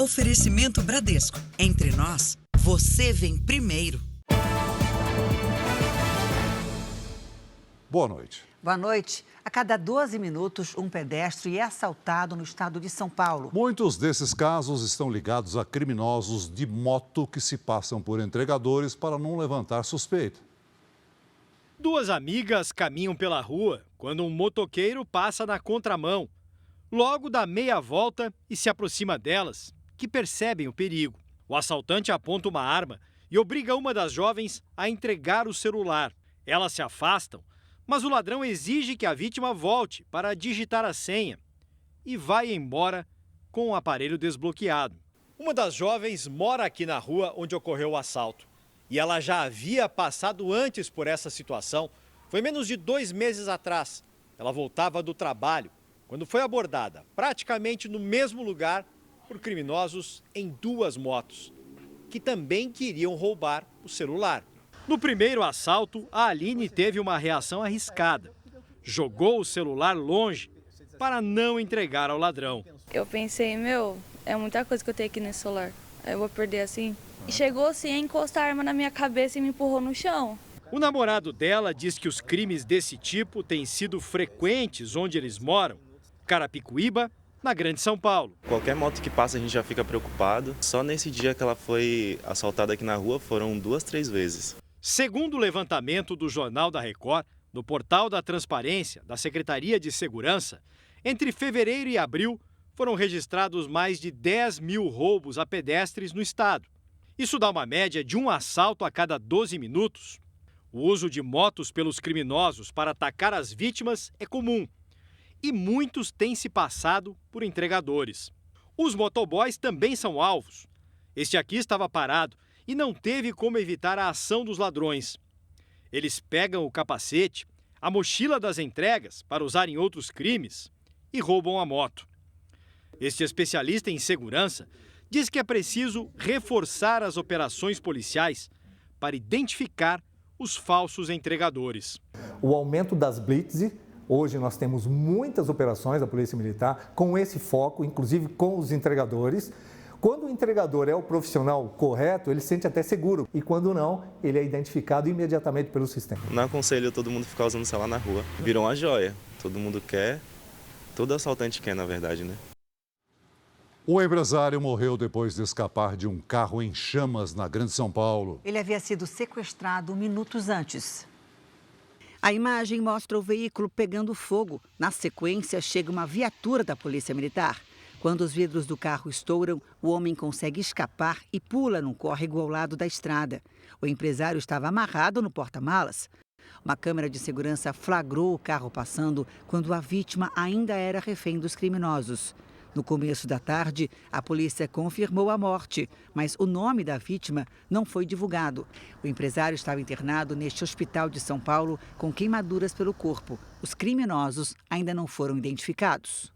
Oferecimento Bradesco. Entre nós, você vem primeiro. Boa noite. Boa noite. A cada 12 minutos, um pedestre é assaltado no estado de São Paulo. Muitos desses casos estão ligados a criminosos de moto que se passam por entregadores para não levantar suspeita. Duas amigas caminham pela rua quando um motoqueiro passa na contramão. Logo dá meia volta e se aproxima delas, que percebem o perigo. O assaltante aponta uma arma e obriga uma das jovens a entregar o celular. Elas se afastam, mas o ladrão exige que a vítima volte para digitar a senha e vai embora com o aparelho desbloqueado. Uma das jovens mora aqui na rua onde ocorreu o assalto e ela já havia passado antes por essa situação. Foi menos de 2 meses atrás. Ela voltava do trabalho quando foi abordada, praticamente no mesmo lugar, por criminosos em 2 motos, que também queriam roubar o celular. No primeiro assalto, a Aline teve uma reação arriscada. Jogou o celular longe para não entregar ao ladrão. Eu pensei, é muita coisa que eu tenho aqui nesse celular. Eu vou perder assim. E chegou assim a encostar a arma na minha cabeça e me empurrou no chão. O namorado dela diz que os crimes desse tipo têm sido frequentes onde eles moram. Carapicuíba, na Grande São Paulo. Qualquer moto que passa a gente já fica preocupado. Só nesse dia que ela foi assaltada aqui na rua foram 2, 3 vezes. Segundo o levantamento do Jornal da Record, no portal da Transparência da Secretaria de Segurança, entre fevereiro e abril foram registrados mais de 10 mil roubos a pedestres no estado. Isso dá uma média de um assalto a cada 12 minutos. O uso de motos pelos criminosos para atacar as vítimas é comum. E muitos têm se passado por entregadores. Os motoboys também são alvos. Este aqui estava parado e não teve como evitar a ação dos ladrões. Eles pegam o capacete, a mochila das entregas para usar em outros crimes e roubam a moto. Este especialista em segurança diz que é preciso reforçar as operações policiais para identificar os falsos entregadores. O aumento das blitz. Hoje nós temos muitas operações da Polícia Militar com esse foco, inclusive com os entregadores. Quando o entregador é o profissional correto, ele se sente até seguro. E quando não, ele é identificado imediatamente pelo sistema. Não aconselho todo mundo ficar usando o celular na rua. Virou uma joia. Todo mundo quer. Todo assaltante quer, na verdade, né? O empresário morreu depois de escapar de um carro em chamas na Grande São Paulo. Ele havia sido sequestrado minutos antes. A imagem mostra o veículo pegando fogo. Na sequência, chega uma viatura da Polícia Militar. Quando os vidros do carro estouram, o homem consegue escapar e pula num córrego ao lado da estrada. O empresário estava amarrado no porta-malas. Uma câmera de segurança flagrou o carro passando quando a vítima ainda era refém dos criminosos. No começo da tarde, a polícia confirmou a morte, mas o nome da vítima não foi divulgado. O empresário estava internado neste hospital de São Paulo com queimaduras pelo corpo. Os criminosos ainda não foram identificados.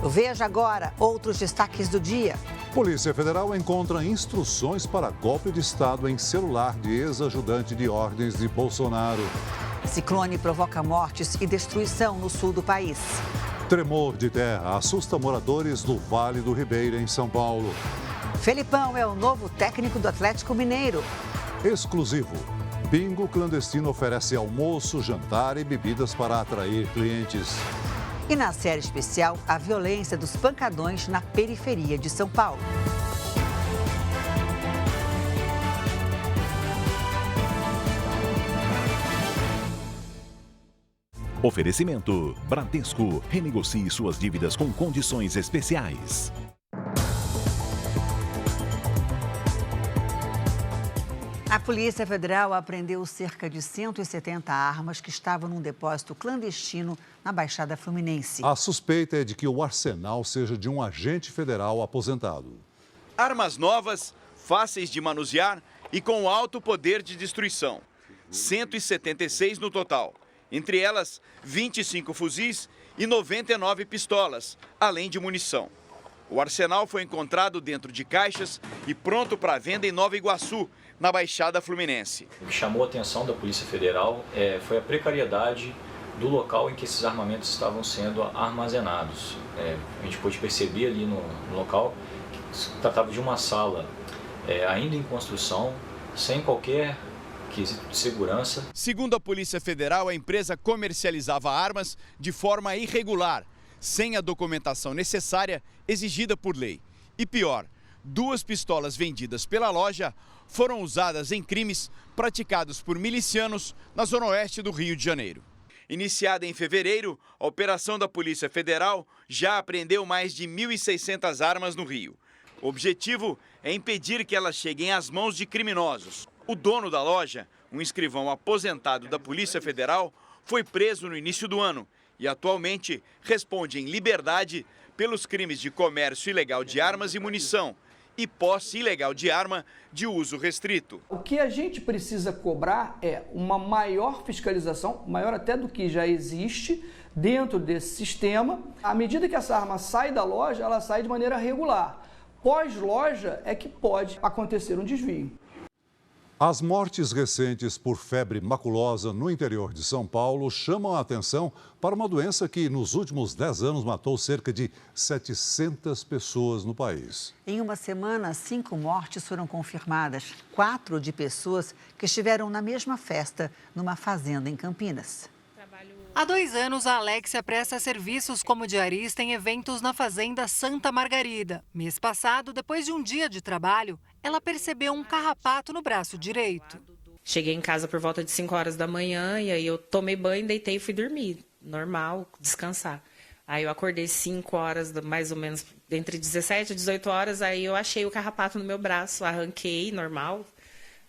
Veja agora outros destaques do dia. Polícia Federal encontra instruções para golpe de Estado em celular de ex-ajudante de ordens de Bolsonaro. Ciclone provoca mortes e destruição no sul do país. Tremor de terra assusta moradores do Vale do Ribeira, em São Paulo. Felipão é o novo técnico do Atlético Mineiro. Exclusivo. Bingo clandestino oferece almoço, jantar e bebidas para atrair clientes. E na série especial, a violência dos pancadões na periferia de São Paulo. Oferecimento Bradesco. Renegocie suas dívidas com condições especiais. A Polícia Federal apreendeu cerca de 170 armas que estavam num depósito clandestino na Baixada Fluminense. A suspeita é de que o arsenal seja de um agente federal aposentado. Armas novas, fáceis de manusear e com alto poder de destruição. 176 no total. Entre elas, 25 fuzis e 99 pistolas, além de munição. O arsenal foi encontrado dentro de caixas e pronto para venda em Nova Iguaçu, na Baixada Fluminense. O que chamou a atenção da Polícia Federal foi a precariedade do local em que esses armamentos estavam sendo armazenados. A gente pôde perceber ali no local que se tratava de uma sala ainda em construção, sem qualquer quesito de segurança. Segundo a Polícia Federal, a empresa comercializava armas de forma irregular, sem a documentação necessária exigida por lei. E pior, 2 pistolas vendidas pela loja foram usadas em crimes praticados por milicianos na zona oeste do Rio de Janeiro. Iniciada em fevereiro, a operação da Polícia Federal já apreendeu mais de 1.600 armas no Rio. O objetivo é impedir que elas cheguem às mãos de criminosos. O dono da loja, um escrivão aposentado da Polícia Federal, foi preso no início do ano e atualmente responde em liberdade pelos crimes de comércio ilegal de armas e munição e posse ilegal de arma de uso restrito. O que a gente precisa cobrar é uma maior fiscalização, maior até do que já existe dentro desse sistema. À medida que essa arma sai da loja, ela sai de maneira regular. Pós-loja é que pode acontecer um desvio. As mortes recentes por febre maculosa no interior de São Paulo chamam a atenção para uma doença que, nos últimos 10 anos, matou cerca de 700 pessoas no país. Em uma semana, 5 mortes foram confirmadas, 4 de pessoas que estiveram na mesma festa numa fazenda em Campinas. Há 2 anos, a Alexia presta serviços como diarista em eventos na fazenda Santa Margarida. Mês passado, depois de um dia de trabalho, ela percebeu um carrapato no braço direito. Cheguei em casa por volta de 5 horas da manhã e aí eu tomei banho, deitei e fui dormir. Normal, descansar. Aí eu acordei 5 horas, mais ou menos, entre 17 e 18 horas, aí eu achei o carrapato no meu braço, arranquei, normal,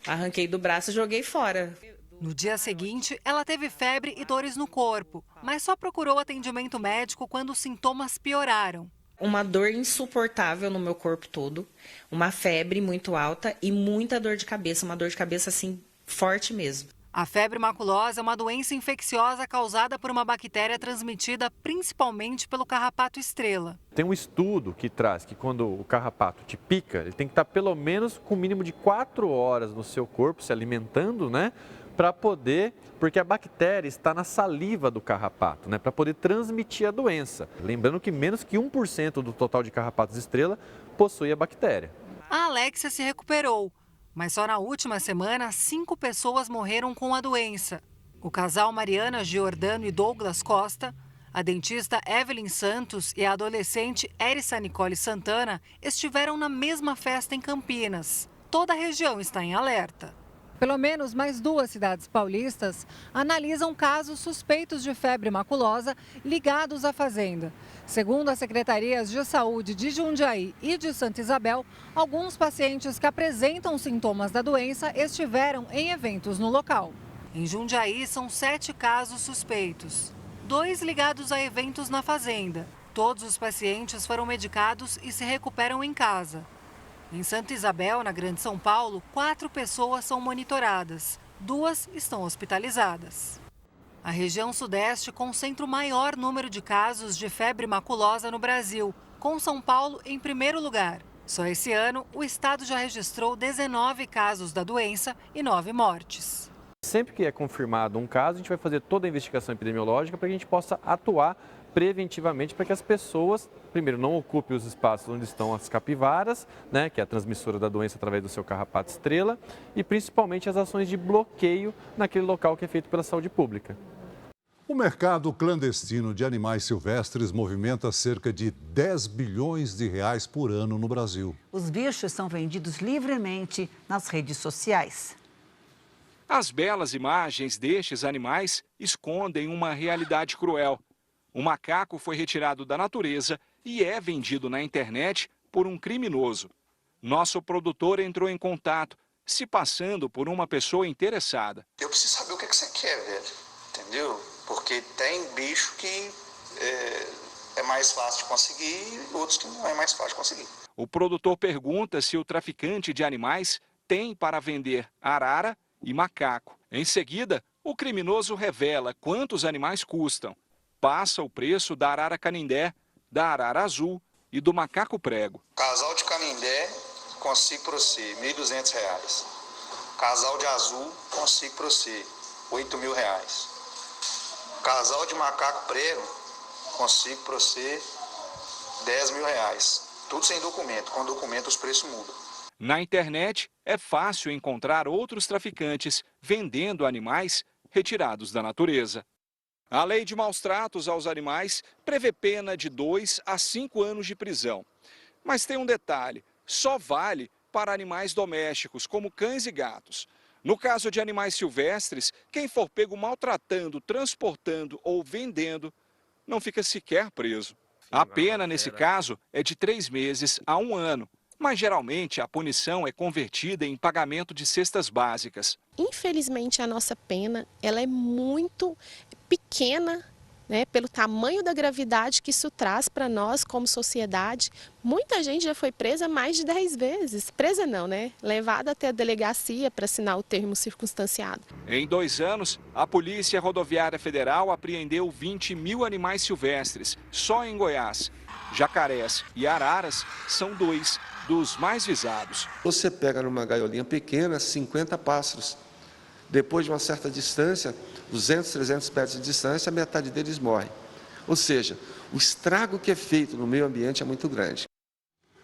arranquei do braço e joguei fora. No dia seguinte, ela teve febre e dores no corpo, mas só procurou atendimento médico quando os sintomas pioraram. Uma dor insuportável no meu corpo todo, uma febre muito alta e muita dor de cabeça, uma dor de cabeça assim forte mesmo. A febre maculosa é uma doença infecciosa causada por uma bactéria transmitida principalmente pelo carrapato estrela. Tem um estudo que traz que quando o carrapato te pica, ele tem que estar pelo menos com o mínimo de 4 horas no seu corpo se alimentando, né? Para poder, porque a bactéria está na saliva do carrapato, né, para poder transmitir a doença. Lembrando que menos que 1% do total de carrapatos estrela possui a bactéria. A Alexia se recuperou, mas só na última semana 5 pessoas morreram com a doença. O casal Mariana Giordano e Douglas Costa, a dentista Evelyn Santos e a adolescente Erissa Nicole Santana estiveram na mesma festa em Campinas. Toda a região está em alerta. Pelo menos mais 2 cidades paulistas analisam casos suspeitos de febre maculosa ligados à fazenda. Segundo as secretarias de saúde de Jundiaí e de Santa Isabel, alguns pacientes que apresentam sintomas da doença estiveram em eventos no local. Em Jundiaí, são 7 casos suspeitos, 2 ligados a eventos na fazenda. Todos os pacientes foram medicados e se recuperam em casa. Em Santa Isabel, na Grande São Paulo, 4 pessoas são monitoradas, 2 estão hospitalizadas. A região sudeste concentra o maior número de casos de febre maculosa no Brasil, com São Paulo em primeiro lugar. Só esse ano, o estado já registrou 19 casos da doença e 9 mortes. Sempre que é confirmado um caso, a gente vai fazer toda a investigação epidemiológica para que a gente possa atuar preventivamente para que as pessoas, primeiro, não ocupem os espaços onde estão as capivaras, né, que é a transmissora da doença através do seu carrapato estrela, e principalmente as ações de bloqueio naquele local que é feito pela saúde pública. O mercado clandestino de animais silvestres movimenta cerca de 10 bilhões de reais por ano no Brasil. Os bichos são vendidos livremente nas redes sociais. As belas imagens destes animais escondem uma realidade cruel. O macaco foi retirado da natureza e é vendido na internet por um criminoso. Nosso produtor entrou em contato, se passando por uma pessoa interessada. Eu preciso saber o que você quer, velho, entendeu? Porque tem bicho que é mais fácil de conseguir e outros que não é mais fácil de conseguir. O produtor pergunta se o traficante de animais tem para vender arara e macaco. Em seguida, o criminoso revela quantos animais custam. Passa o preço da arara canindé, da arara azul e do macaco prego. Casal de canindé, consigo para você, R$ 1.200. Casal de azul, consigo para você, R$ 8.000. Casal de macaco prego, consigo para você R$10.000. Tudo sem documento, com documento os preços mudam. Na internet, é fácil encontrar outros traficantes vendendo animais retirados da natureza. A lei de maus tratos aos animais prevê pena de 2 a 5 anos de prisão. Mas tem um detalhe, só vale para animais domésticos, como cães e gatos. No caso de animais silvestres, quem for pego maltratando, transportando ou vendendo, não fica sequer preso. A pena, nesse caso, é de 3 meses a 1 ano. Mas, geralmente, a punição é convertida em pagamento de cestas básicas. Infelizmente, a nossa pena ela é muito pequena, né, pelo tamanho da gravidade que isso traz para nós como sociedade. Muita gente já foi presa mais de 10 vezes. Presa não, né? Levada até a delegacia para assinar o termo circunstanciado. Em 2 anos, a Polícia Rodoviária Federal apreendeu 20.000 animais silvestres, só em Goiás. Jacarés e araras são 2 dos mais visados. Você pega numa gaiolinha pequena 50 pássaros. Depois de uma certa distância, 200, 300 metros de distância, a metade deles morre. Ou seja, o estrago que é feito no meio ambiente é muito grande.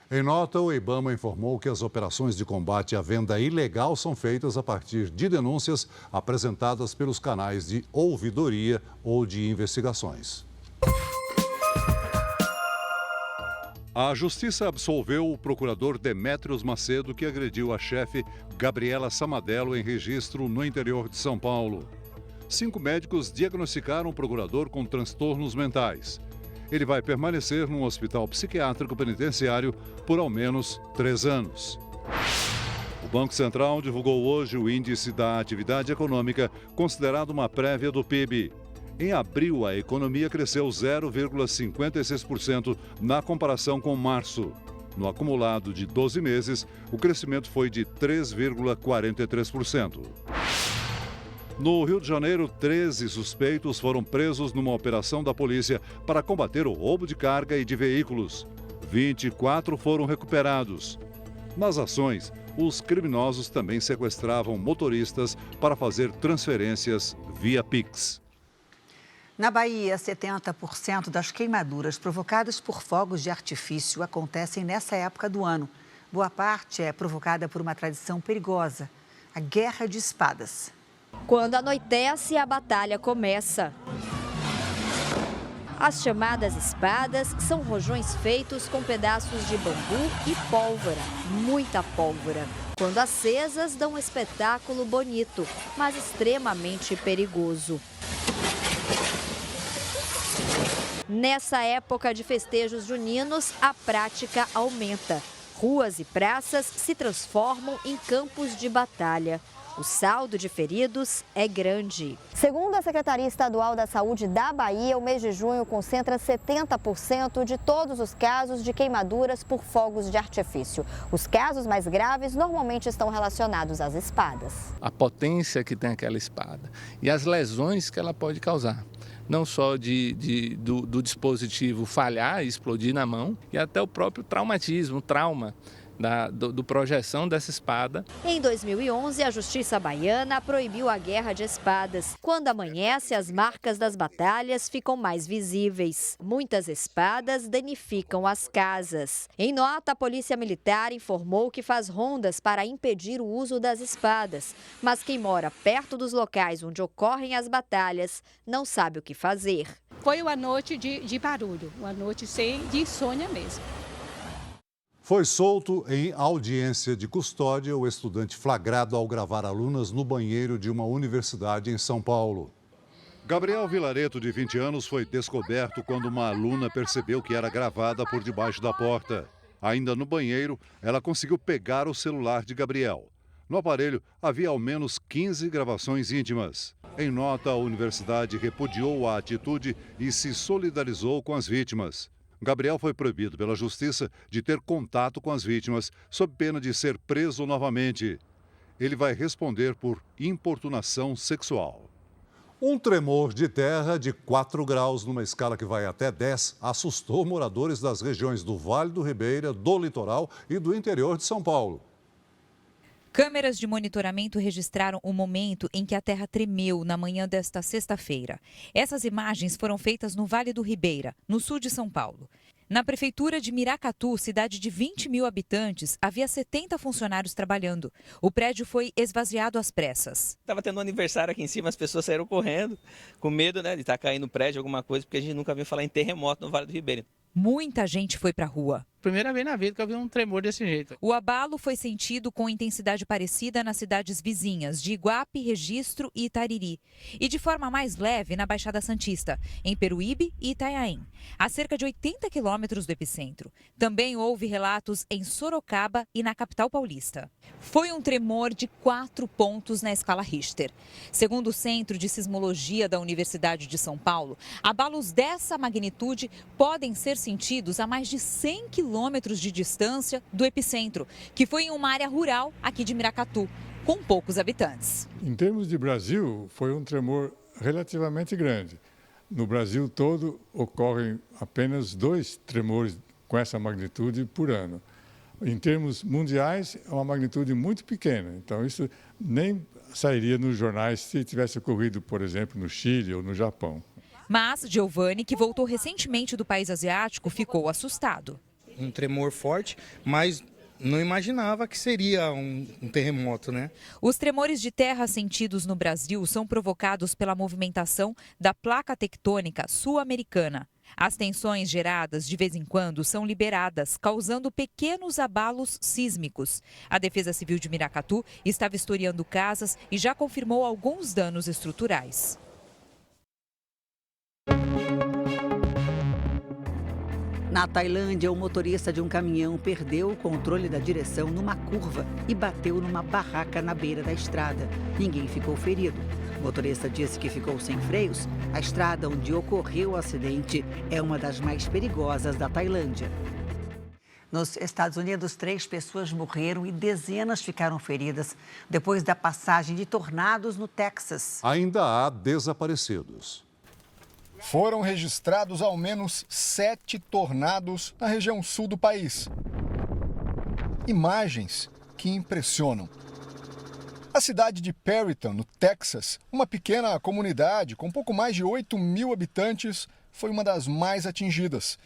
Em nota, o IBAMA informou que as operações de combate à venda ilegal são feitas a partir de denúncias apresentadas pelos canais de ouvidoria ou de investigações. A Justiça absolveu o procurador Demétrios Macedo, que agrediu a chefe Gabriela Samadello em registro no interior de São Paulo. 5 médicos diagnosticaram o procurador com transtornos mentais. Ele vai permanecer num hospital psiquiátrico penitenciário por ao menos 3 anos. O Banco Central divulgou hoje o índice da atividade econômica, considerado uma prévia do PIB. Em abril, a economia cresceu 0,56% na comparação com março. No acumulado de 12 meses, o crescimento foi de 3,43%. No Rio de Janeiro, 13 suspeitos foram presos numa operação da polícia para combater o roubo de carga e de veículos. 24 foram recuperados. Nas ações, os criminosos também sequestravam motoristas para fazer transferências via Pix. Na Bahia, 70% das queimaduras provocadas por fogos de artifício acontecem nessa época do ano. Boa parte é provocada por uma tradição perigosa, a Guerra de Espadas. Quando anoitece, a batalha começa. As chamadas espadas são rojões feitos com pedaços de bambu e pólvora, muita pólvora. Quando acesas, dão um espetáculo bonito, mas extremamente perigoso. Nessa época de festejos juninos, a prática aumenta. Ruas e praças se transformam em campos de batalha. O saldo de feridos é grande. Segundo a Secretaria Estadual da Saúde da Bahia, o mês de junho concentra 70% de todos os casos de queimaduras por fogos de artifício. Os casos mais graves normalmente estão relacionados às espadas. A potência que tem aquela espada e as lesões que ela pode causar. Não só do dispositivo falhar e explodir na mão, e até o próprio traumatismo, o trauma do projeção dessa espada. Em 2011, a Justiça Baiana proibiu a guerra de espadas. Quando amanhece, as marcas das batalhas ficam mais visíveis. Muitas espadas danificam as casas. Em nota, a Polícia Militar informou que faz rondas para impedir o uso das espadas. Mas quem mora perto dos locais onde ocorrem as batalhas não sabe o que fazer. Foi uma noite de barulho, uma noite de insônia mesmo. Foi solto em audiência de custódia o estudante flagrado ao gravar alunas no banheiro de uma universidade em São Paulo. Gabriel Vilareto, de 20 anos, foi descoberto quando uma aluna percebeu que era gravada por debaixo da porta. Ainda no banheiro, ela conseguiu pegar o celular de Gabriel. No aparelho, havia ao menos 15 gravações íntimas. Em nota, a universidade repudiou a atitude e se solidarizou com as vítimas. Gabriel foi proibido pela Justiça de ter contato com as vítimas, sob pena de ser preso novamente. Ele vai responder por importunação sexual. Um tremor de terra de 4 graus, numa escala que vai até 10, assustou moradores das regiões do Vale do Ribeira, do Litoral e do interior de São Paulo. Câmeras de monitoramento registraram o momento em que a terra tremeu na manhã desta sexta-feira. Essas imagens foram feitas no Vale do Ribeira, no sul de São Paulo. Na prefeitura de Miracatu, cidade de 20 mil habitantes, havia 70 funcionários trabalhando. O prédio foi esvaziado às pressas. Estava tendo um aniversário aqui em cima, as pessoas saíram correndo, com medo, de estar caindo no prédio, alguma coisa, porque a gente nunca viu falar em terremoto no Vale do Ribeira. Muita gente foi para a rua. Primeira vez na vida que eu vi um tremor desse jeito. O abalo foi sentido com intensidade parecida nas cidades vizinhas de Iguape, Registro e Itariri. E de forma mais leve na Baixada Santista, em Peruíbe e Itanhaém, a cerca de 80 quilômetros do epicentro. Também houve relatos em Sorocaba e na capital paulista. Foi um tremor de 4 pontos na escala Richter. Segundo o Centro de Sismologia da Universidade de São Paulo, abalos dessa magnitude podem ser sentidos a mais de 100 quilômetros de distância do epicentro, que foi em uma área rural aqui de Miracatu, com poucos habitantes. Em termos de Brasil, foi um tremor relativamente grande. No Brasil todo, ocorrem apenas 2 tremores com essa magnitude por ano. Em termos mundiais, é uma magnitude muito pequena. Então, isso nem sairia nos jornais se tivesse ocorrido, por exemplo, no Chile ou no Japão. Mas Giovanni, que voltou recentemente do país asiático, ficou assustado. Um tremor forte, mas não imaginava que seria um terremoto, né? Os tremores de terra sentidos no Brasil são provocados pela movimentação da placa tectônica sul-americana. As tensões geradas de vez em quando são liberadas, causando pequenos abalos sísmicos. A Defesa Civil de Miracatu está vistoriando casas e já confirmou alguns danos estruturais. Na Tailândia, o motorista de um caminhão perdeu o controle da direção numa curva e bateu numa barraca na beira da estrada. Ninguém ficou ferido. O motorista disse que ficou sem freios. A estrada onde ocorreu o acidente é uma das mais perigosas da Tailândia. Nos Estados Unidos, 3 pessoas morreram e dezenas ficaram feridas depois da passagem de tornados no Texas. Ainda há desaparecidos. Foram registrados ao menos 7 tornados na região sul do país. Imagens que impressionam. A cidade de Perryton, no Texas, uma pequena comunidade com pouco mais de 8 mil habitantes, foi uma das mais atingidas.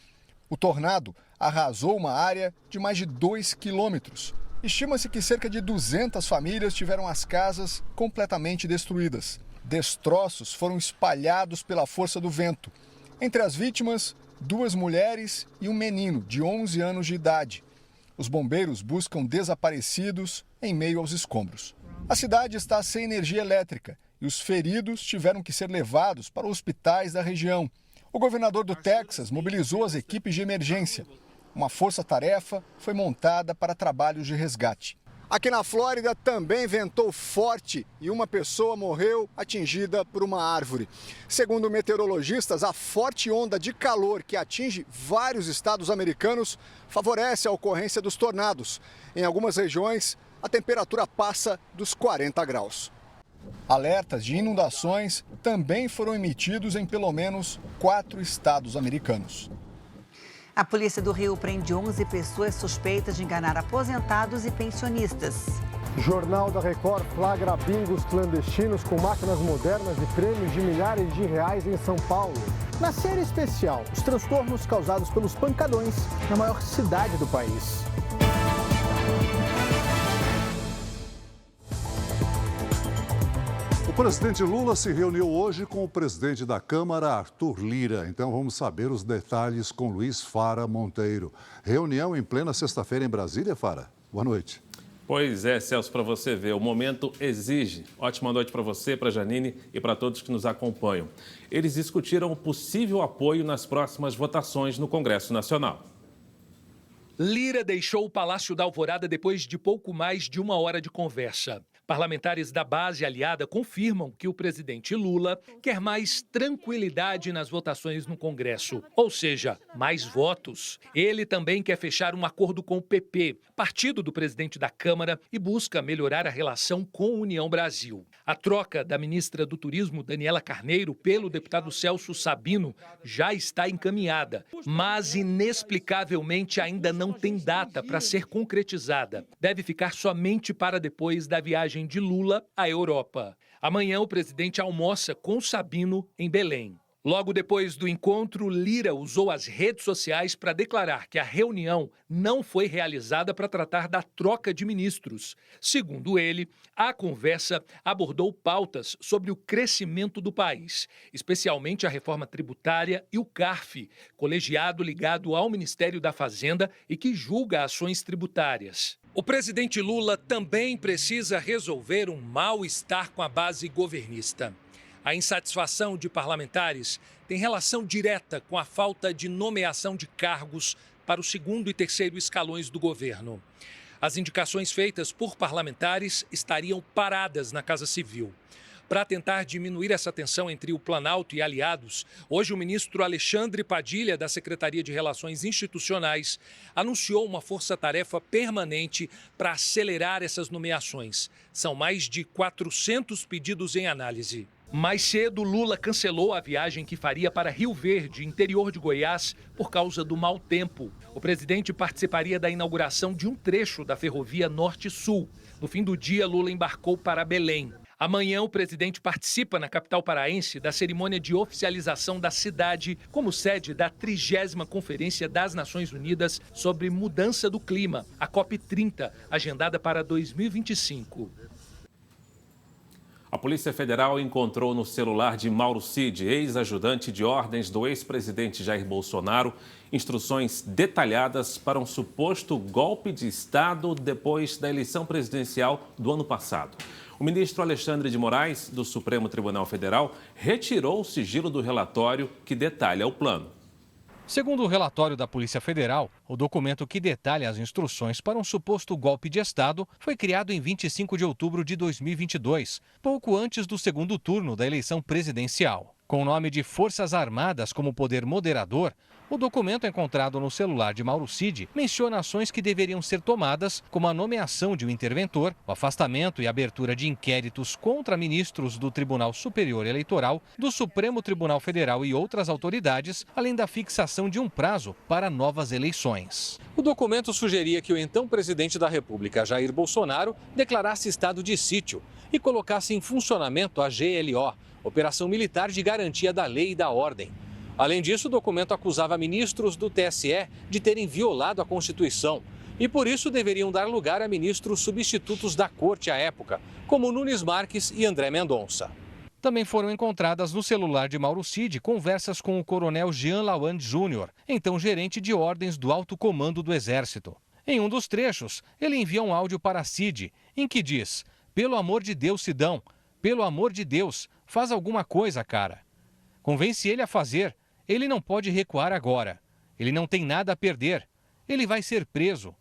O tornado arrasou uma área de mais de 2 quilômetros. Estima-se que cerca de 200 famílias tiveram as casas completamente destruídas. Destroços foram espalhados pela força do vento. Entre as vítimas, 2 mulheres e um menino de 11 anos de idade. Os bombeiros buscam desaparecidos em meio aos escombros. A cidade está sem energia elétrica e os feridos tiveram que ser levados para hospitais da região. O governador do Texas mobilizou as equipes de emergência. Uma força-tarefa foi montada para trabalhos de resgate. Aqui na Flórida também ventou forte e uma pessoa morreu atingida por uma árvore. Segundo meteorologistas, a forte onda de calor que atinge vários estados americanos favorece a ocorrência dos tornados. Em algumas regiões, a temperatura passa dos 40 graus. Alertas de inundações também foram emitidos em pelo menos 4 estados americanos. A polícia do Rio prende 11 pessoas suspeitas de enganar aposentados e pensionistas. Jornal da Record flagra bingos clandestinos com máquinas modernas e prêmios de milhares de reais em São Paulo. Na série especial, os transtornos causados pelos pancadões na maior cidade do país. O presidente Lula se reuniu hoje com o presidente da Câmara, Arthur Lira. Então vamos saber os detalhes com Luiz Fara Monteiro. Reunião em plena sexta-feira em Brasília, Fara? Boa noite. Pois é, Celso, para você ver, o momento exige. Ótima noite para você, para a Janine e para todos que nos acompanham. Eles discutiram o possível apoio nas próximas votações no Congresso Nacional. Lira deixou o Palácio da Alvorada depois de pouco mais de 1 hora de conversa. Parlamentares da base aliada confirmam que o presidente Lula quer mais tranquilidade nas votações no Congresso, ou seja, mais votos. Ele também quer fechar um acordo com o PP, partido do presidente da Câmara, e busca melhorar a relação com a União Brasil. A troca da ministra do Turismo, Daniela Carneiro, pelo deputado Celso Sabino já está encaminhada, mas inexplicavelmente ainda não tem data para ser concretizada. Deve ficar somente para depois da viagem de Lula à Europa. Amanhã o presidente almoça com Sabino em Belém. Logo depois do encontro, Lira usou as redes sociais para declarar que a reunião não foi realizada para tratar da troca de ministros. Segundo ele, a conversa abordou pautas sobre o crescimento do país, especialmente a reforma tributária e o CARF, colegiado ligado ao Ministério da Fazenda e que julga ações tributárias. O presidente Lula também precisa resolver um mal-estar com a base governista. A insatisfação de parlamentares tem relação direta com a falta de nomeação de cargos para o segundo e terceiro escalões do governo. As indicações feitas por parlamentares estariam paradas na Casa Civil. Para tentar diminuir essa tensão entre o Planalto e aliados, hoje o ministro Alexandre Padilha, da Secretaria de Relações Institucionais, anunciou uma força-tarefa permanente para acelerar essas nomeações. São mais de 400 pedidos em análise. Mais cedo, Lula cancelou a viagem que faria para Rio Verde, interior de Goiás, por causa do mau tempo. O presidente participaria da inauguração de um trecho da ferrovia Norte-Sul. No fim do dia, Lula embarcou para Belém. Amanhã, o presidente participa na capital paraense da cerimônia de oficialização da cidade como sede da 30ª Conferência das Nações Unidas sobre Mudança do Clima, a COP30, agendada para 2025. A Polícia Federal encontrou no celular de Mauro Cid, ex-ajudante de ordens do ex-presidente Jair Bolsonaro, instruções detalhadas para um suposto golpe de Estado depois da eleição presidencial do ano passado. O ministro Alexandre de Moraes, do Supremo Tribunal Federal, retirou o sigilo do relatório que detalha o plano. Segundo o relatório da Polícia Federal, o documento que detalha as instruções para um suposto golpe de Estado foi criado em 25 de outubro de 2022, pouco antes do segundo turno da eleição presidencial. Com o nome de Forças Armadas como poder moderador, o documento encontrado no celular de Mauro Cid menciona ações que deveriam ser tomadas, como a nomeação de um interventor, o afastamento e abertura de inquéritos contra ministros do Tribunal Superior Eleitoral, do Supremo Tribunal Federal e outras autoridades, além da fixação de um prazo para novas eleições. O documento sugeria que o então presidente da República, Jair Bolsonaro, declarasse estado de sítio e colocasse em funcionamento a GLO, Operação Militar de Garantia da Lei e da Ordem. Além disso, o documento acusava ministros do TSE de terem violado a Constituição e, por isso, deveriam dar lugar a ministros substitutos da Corte à época, como Nunes Marques e André Mendonça. Também foram encontradas no celular de Mauro Cid conversas com o coronel Jean Lawande Júnior, então gerente de ordens do Alto Comando do Exército. Em um dos trechos, ele envia um áudio para Cid, em que diz: "Pelo amor de Deus, Sidão, pelo amor de Deus, faz alguma coisa, cara. Convence ele a fazer. Ele não pode recuar agora. Ele não tem nada a perder. Ele vai ser preso.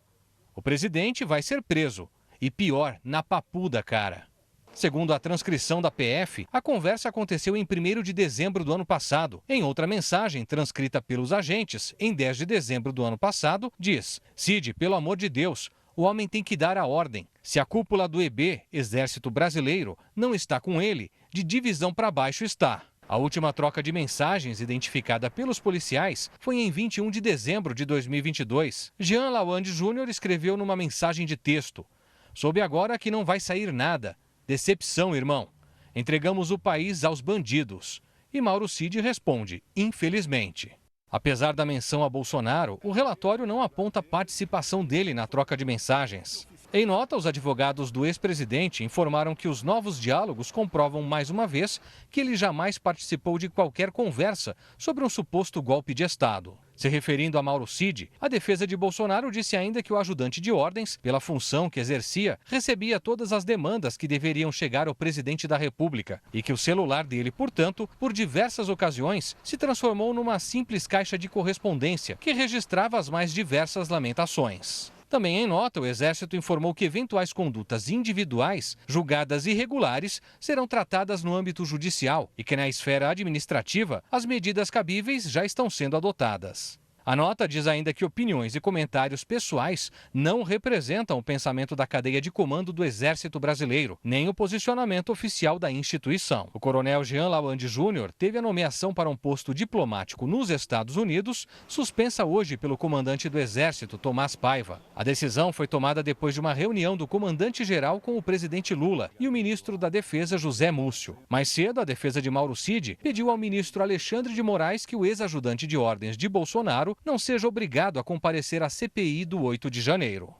O presidente vai ser preso. E pior, na papuda, cara." Segundo a transcrição da PF, a conversa aconteceu em 1º de dezembro do ano passado. Em outra mensagem, transcrita pelos agentes, em 10 de dezembro do ano passado, diz: "Cid, pelo amor de Deus, o homem tem que dar a ordem. Se a cúpula do EB, Exército Brasileiro, não está com ele, de divisão para baixo está." A última troca de mensagens identificada pelos policiais foi em 21 de dezembro de 2022. Jean Lawande Júnior escreveu numa mensagem de texto: "Soube agora que não vai sair nada. Decepção, irmão. Entregamos o país aos bandidos." E Mauro Cid responde: "Infelizmente." Apesar da menção a Bolsonaro, o relatório não aponta participação dele na troca de mensagens. Em nota, os advogados do ex-presidente informaram que os novos diálogos comprovam mais uma vez que ele jamais participou de qualquer conversa sobre um suposto golpe de Estado. Se referindo a Mauro Cid, a defesa de Bolsonaro disse ainda que o ajudante de ordens, pela função que exercia, recebia todas as demandas que deveriam chegar ao presidente da República e que o celular dele, portanto, por diversas ocasiões, se transformou numa simples caixa de correspondência que registrava as mais diversas lamentações. Também em nota, o Exército informou que eventuais condutas individuais julgadas irregulares serão tratadas no âmbito judicial e que na esfera administrativa as medidas cabíveis já estão sendo adotadas. A nota diz ainda que opiniões e comentários pessoais não representam o pensamento da cadeia de comando do Exército Brasileiro, nem o posicionamento oficial da instituição. O coronel Jean Lawande Júnior teve a nomeação para um posto diplomático nos Estados Unidos, suspensa hoje pelo comandante do Exército, Tomás Paiva. A decisão foi tomada depois de uma reunião do comandante-geral com o presidente Lula e o ministro da Defesa, José Múcio. Mais cedo, a defesa de Mauro Cid pediu ao ministro Alexandre de Moraes que o ex-ajudante de ordens de Bolsonaro não seja obrigado a comparecer à CPI do 8 de janeiro.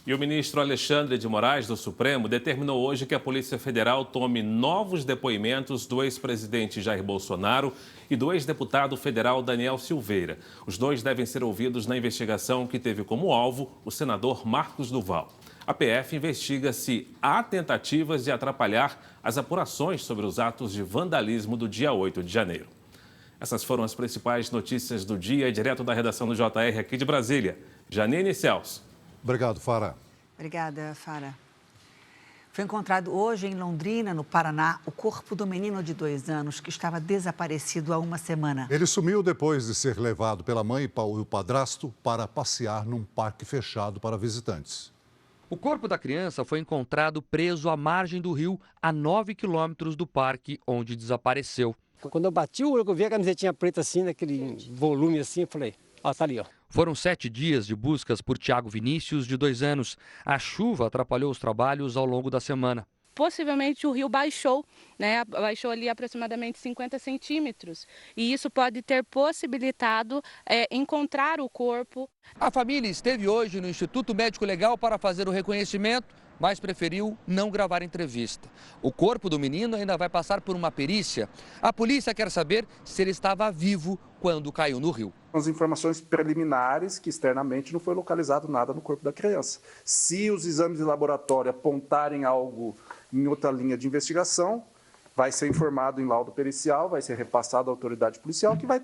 E o ministro Alexandre de Moraes, do Supremo, determinou hoje que a Polícia Federal tome novos depoimentos do ex-presidente Jair Bolsonaro e do ex-deputado federal Daniel Silveira. Os dois devem ser ouvidos na investigação que teve como alvo o senador Marcos Duval. A PF investiga se há tentativas de atrapalhar as apurações sobre os atos de vandalismo do dia 8 de janeiro. Essas foram as principais notícias do dia, direto da redação do JR aqui de Brasília. Janine e Celso. Obrigado, Fara. Obrigada, Fara. Foi encontrado hoje em Londrina, no Paraná, o corpo do menino de 2 anos que estava desaparecido há uma semana. Ele sumiu depois de ser levado pela mãe e o padrasto para passear num parque fechado para visitantes. O corpo da criança foi encontrado preso à margem do rio, a 9 quilômetros do parque onde desapareceu. Quando eu bati o olho, eu vi a camisetinha preta assim, naquele volume assim, eu falei, ó, tá ali, ó. Foram 7 dias de buscas por Tiago Vinícius, de 2 anos. A chuva atrapalhou os trabalhos ao longo da semana. Possivelmente o rio baixou, né? Baixou ali aproximadamente 50 centímetros. E isso pode ter possibilitado encontrar o corpo. A família esteve hoje no Instituto Médico Legal para fazer o reconhecimento, mas preferiu não gravar entrevista. O corpo do menino ainda vai passar por uma perícia. A polícia quer saber se ele estava vivo quando caiu no rio. As informações preliminares que externamente não foi localizado nada no corpo da criança. Se os exames de laboratório apontarem algo em outra linha de investigação, vai ser informado em laudo pericial, vai ser repassado à autoridade policial que vai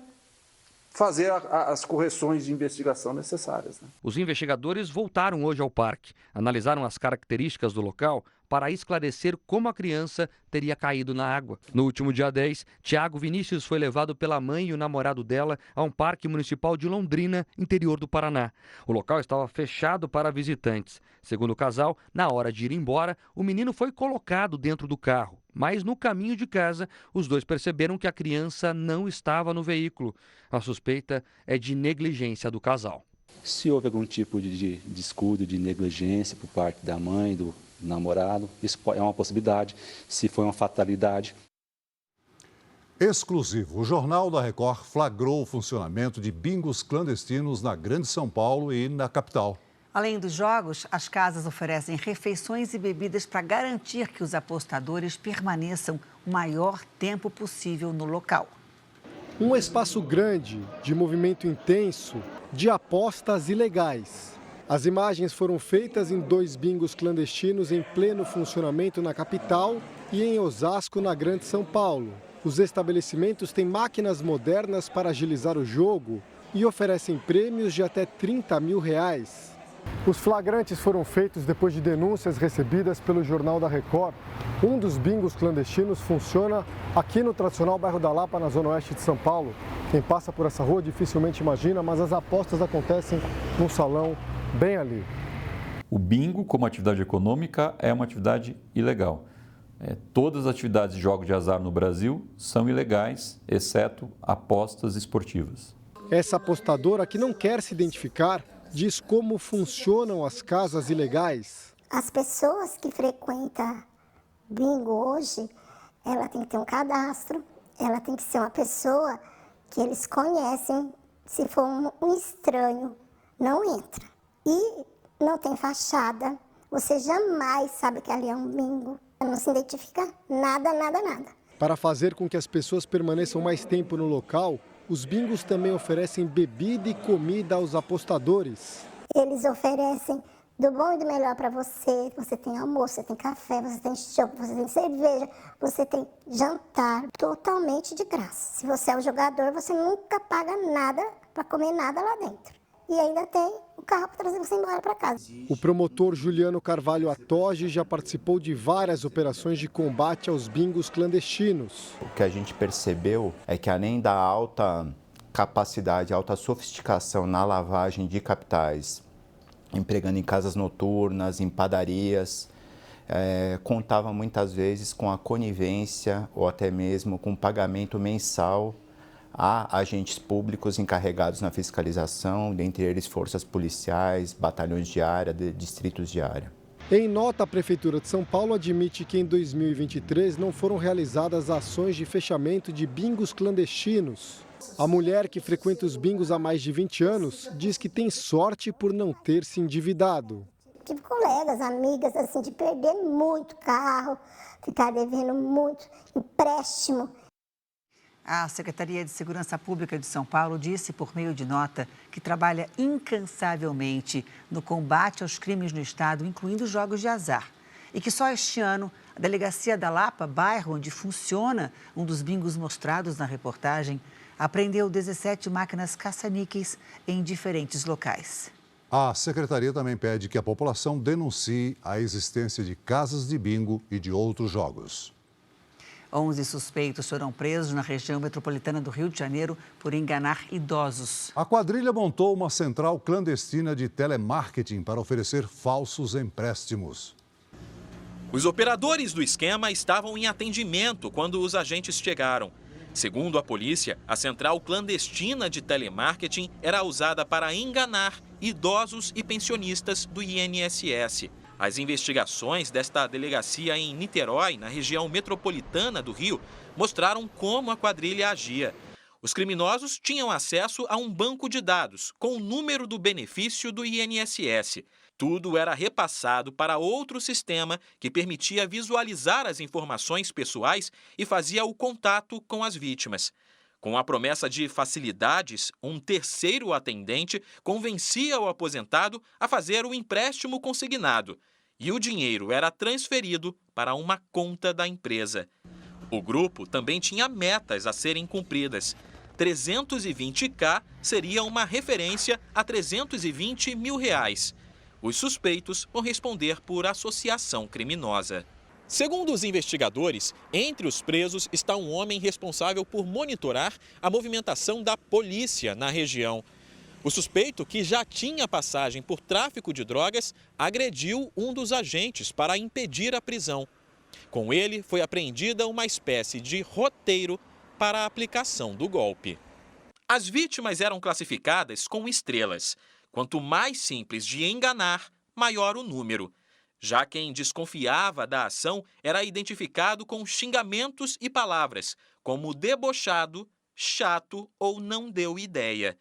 fazer as correções de investigação necessárias. Né? Os investigadores voltaram hoje ao parque, analisaram as características do local para esclarecer como a criança teria caído na água. No último dia 10, Tiago Vinícius foi levado pela mãe e o namorado dela a um parque municipal de Londrina, interior do Paraná. O local estava fechado para visitantes. Segundo o casal, na hora de ir embora, o menino foi colocado dentro do carro. Mas no caminho de casa, os dois perceberam que a criança não estava no veículo. A suspeita é de negligência do casal. Se houve algum tipo de descuido, de negligência por parte da mãe, do namorado, isso é uma possibilidade. Se foi uma fatalidade. Exclusivo. O Jornal da Record flagrou o funcionamento de bingos clandestinos na Grande São Paulo e na capital. Além dos jogos, as casas oferecem refeições e bebidas para garantir que os apostadores permaneçam o maior tempo possível no local. Um espaço grande, de movimento intenso, de apostas ilegais. As imagens foram feitas em 2 bingos clandestinos em pleno funcionamento na capital e em Osasco, na Grande São Paulo. Os estabelecimentos têm máquinas modernas para agilizar o jogo e oferecem prêmios de até R$30 mil. Os flagrantes foram feitos depois de denúncias recebidas pelo Jornal da Record. Um dos bingos clandestinos funciona aqui no tradicional bairro da Lapa, na zona oeste de São Paulo. Quem passa por essa rua dificilmente imagina, mas as apostas acontecem num salão bem ali. O bingo, como atividade econômica, é uma atividade ilegal. Todas as atividades de jogos de azar no Brasil são ilegais, exceto apostas esportivas. Essa apostadora, que não quer se identificar, diz como funcionam as casas ilegais. As pessoas que frequentam bingo hoje, ela tem que ter um cadastro, ela tem que ser uma pessoa que eles conhecem. Se for um estranho, não entra. E não tem fachada, você jamais sabe que ali é um bingo. Não se identifica nada, nada, nada. Para fazer com que as pessoas permaneçam mais tempo no local, os bingos também oferecem bebida e comida aos apostadores. Eles oferecem do bom e do melhor para você. Você tem almoço, você tem café, você tem chopp, você tem cerveja, você tem jantar totalmente de graça. Se você é um jogador, você nunca paga nada para comer nada lá dentro. e ainda tem o carro para trazer você embora para casa. O promotor Juliano Carvalho Atoge já participou de várias operações de combate aos bingos clandestinos. O que a gente percebeu é que, além da alta capacidade, alta sofisticação na lavagem de capitais, empregando em casas noturnas, em padarias, contava muitas vezes com a conivência ou até mesmo com pagamento mensal a agentes públicos encarregados na fiscalização, dentre eles forças policiais, batalhões de área, distritos de área. Em nota, a Prefeitura de São Paulo admite que em 2023 não foram realizadas ações de fechamento de bingos clandestinos. A mulher que frequenta os bingos há mais de 20 anos diz que tem sorte por não ter se endividado. Tive colegas, amigas, assim, de perder muito carro, ficar devendo muito empréstimo. A Secretaria de Segurança Pública de São Paulo disse por meio de nota que trabalha incansavelmente no combate aos crimes no estado, incluindo jogos de azar. E que só este ano, a Delegacia da Lapa, bairro onde funciona um dos bingos mostrados na reportagem, apreendeu 17 máquinas caça-níqueis em diferentes locais. A Secretaria também pede que a população denuncie a existência de casas de bingo e de outros jogos. 11 suspeitos foram presos na região metropolitana do Rio de Janeiro por enganar idosos. A quadrilha montou uma central clandestina de telemarketing para oferecer falsos empréstimos. Os operadores do esquema estavam em atendimento quando os agentes chegaram. Segundo a polícia, a central clandestina de telemarketing era usada para enganar idosos e pensionistas do INSS. As investigações desta delegacia em Niterói, na região metropolitana do Rio, mostraram como a quadrilha agia. Os criminosos tinham acesso a um banco de dados com o número do benefício do INSS. Tudo era repassado para outro sistema que permitia visualizar as informações pessoais e fazia o contato com as vítimas. Com a promessa de facilidades, um terceiro atendente convencia o aposentado a fazer o empréstimo consignado. E o dinheiro era transferido para uma conta da empresa. O grupo também tinha metas a serem cumpridas. 320.000 seria uma referência a R$320 mil. Os suspeitos vão responder por associação criminosa. Segundo os investigadores, entre os presos está um homem responsável por monitorar a movimentação da polícia na região. O suspeito, que já tinha passagem por tráfico de drogas, agrediu um dos agentes para impedir a prisão. Com ele, foi apreendida uma espécie de roteiro para a aplicação do golpe. As vítimas eram classificadas com estrelas. Quanto mais simples de enganar, maior o número. Já quem desconfiava da ação era identificado com xingamentos e palavras, como debochado, chato ou não deu ideia.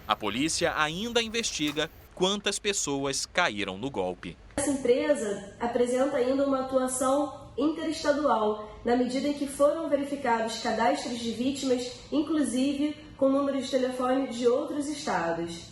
A polícia ainda investiga quantas pessoas caíram no golpe. Essa empresa apresenta ainda uma atuação interestadual, na medida em que foram verificados cadastros de vítimas, inclusive com números de telefone de outros estados.